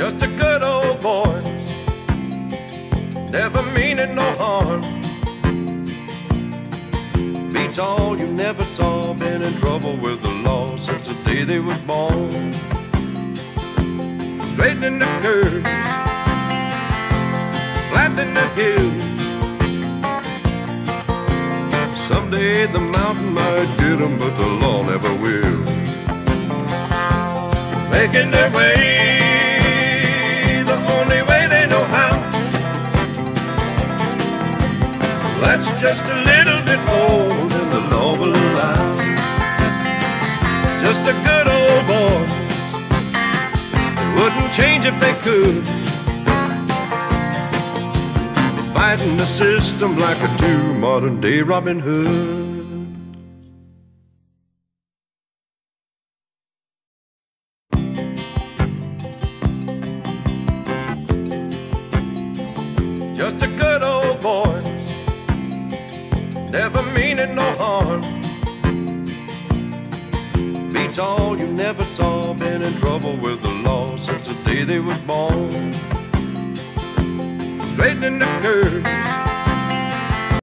just a good old boy, never meaning no harm. Beats all you never saw, been in trouble with the law since the day they was born. Straightening the curves, flattening the hills. Someday the mountain might get 'em, but the law never will. Making their way the only way they know how. That's just a little bit more than the law will allow. Just a good old boy, they wouldn't change if they could. Fighting the system like a true modern day Robin Hood. Just a good old boy, never meaning no harm. Beats all you never saw, been in trouble with the law since the day they was born. Straightening the curves,